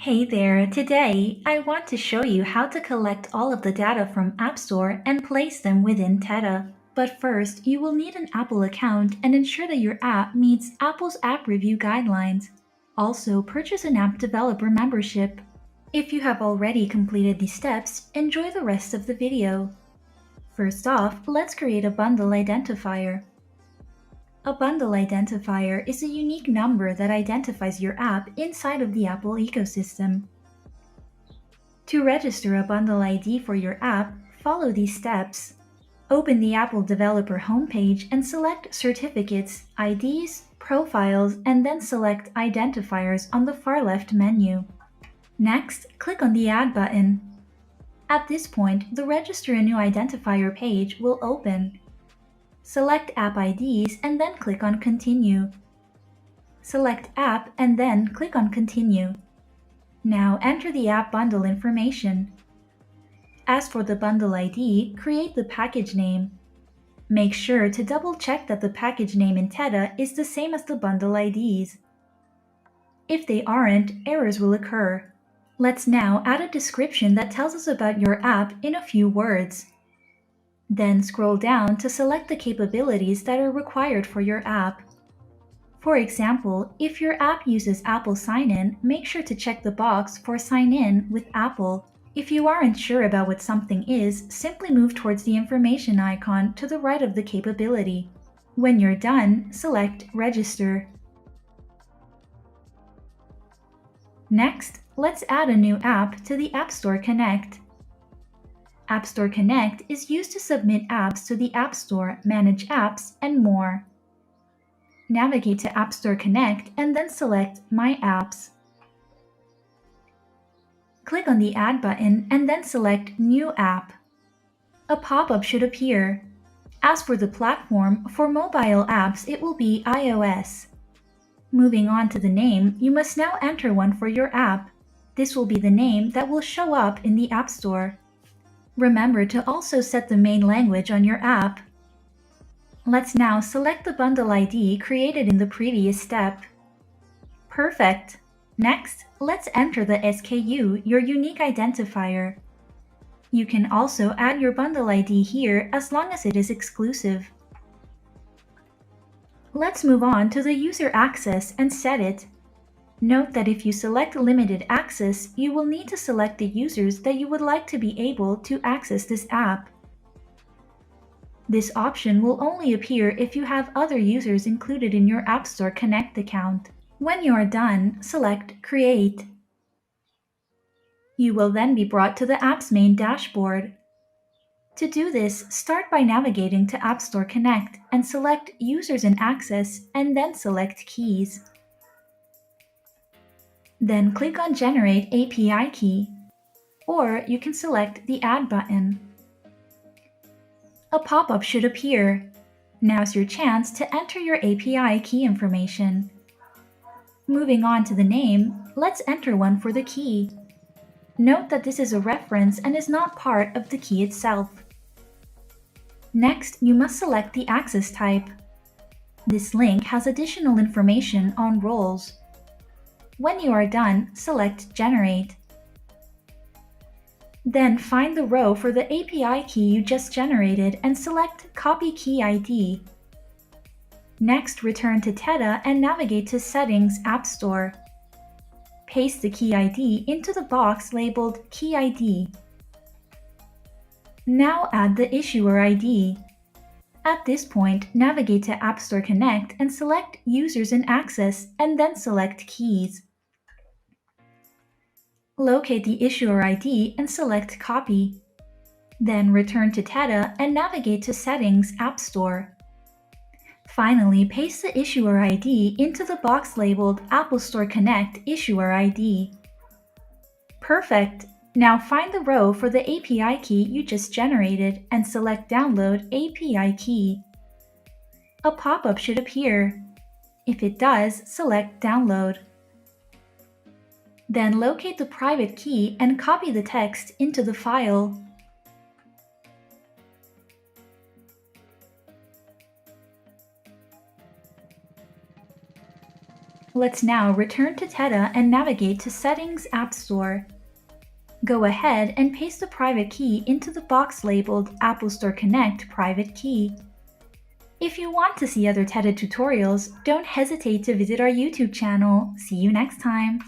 Hey there, today I want to show you how to collect all of the data from App Store and place them within Teta. But first, you will need an Apple account and ensure that your app meets Apple's app review guidelines. Also, purchase an app developer membership. If you have already completed these steps, enjoy the rest of the video. First off, let's create a bundle identifier. A bundle identifier is a unique number that identifies your app inside of the Apple ecosystem. To register a bundle ID for your app, follow these steps. Open the Apple Developer homepage and select Certificates, IDs, Profiles, and then select Identifiers on the far left menu. Next, click on the Add button. At this point, the Register a New Identifier page will open. Select App IDs and then click on Continue. Select App and then click on Continue. Now enter the app bundle information. As for the bundle ID, create the package name. Make sure to double check that the package name in Teta is the same as the bundle IDs. If they aren't, errors will occur. Let's now add a description that tells us about your app in a few words. Then scroll down to select the capabilities that are required for your app. For example, if your app uses Apple Sign-In, make sure to check the box for Sign In with Apple. If you aren't sure about what something is, simply move towards the information icon to the right of the capability. When you're done, select Register. Next, let's add a new app to the App Store Connect. App Store Connect is used to submit apps to the App Store, manage apps, and more. Navigate to App Store Connect and then select My Apps. Click on the Add button and then select New App. A pop-up should appear. As for the platform, for mobile apps it will be iOS. Moving on to the name, you must now enter one for your app. This will be the name that will show up in the App Store. Remember to also set the main language on your app. Let's now select the bundle ID created in the previous step. Perfect! Next, let's enter the SKU, your unique identifier. You can also add your bundle ID here as long as it is exclusive. Let's move on to the user access and set it. Note that if you select limited access, you will need to select the users that you would like to be able to access this app. This option will only appear if you have other users included in your App Store Connect account. When you are done, select Create. You will then be brought to the app's main dashboard. To do this, start by navigating to App Store Connect and select Users and Access and then select Keys. Then click on Generate API Key, or you can select the Add button. A pop-up should appear. Now's your chance to enter your API key information. Moving on to the name, let's enter one for the key. Note that this is a reference and is not part of the key itself. Next, you must select the access type. This link has additional information on roles. When you are done, select Generate. Then find the row for the API key you just generated and select Copy Key ID. Next, return to Teta and navigate to Settings App Store. Paste the key ID into the box labeled Key ID. Now add the issuer ID. At this point, navigate to App Store Connect and select Users and Access and then select Keys. Locate the issuer ID and select Copy. Then return to Teta and navigate to Settings App Store. Finally, paste the issuer ID into the box labeled Apple Store Connect Issuer ID. Perfect! Now find the row for the API key you just generated and select Download API Key. A pop-up should appear. If it does, select Download. Then locate the private key and copy the text into the file. Let's now return to Teta and navigate to Settings App Store. Go ahead and paste the private key into the box labeled Apple Store Connect Private Key. If you want to see other Teta tutorials, don't hesitate to visit our YouTube channel. See you next time!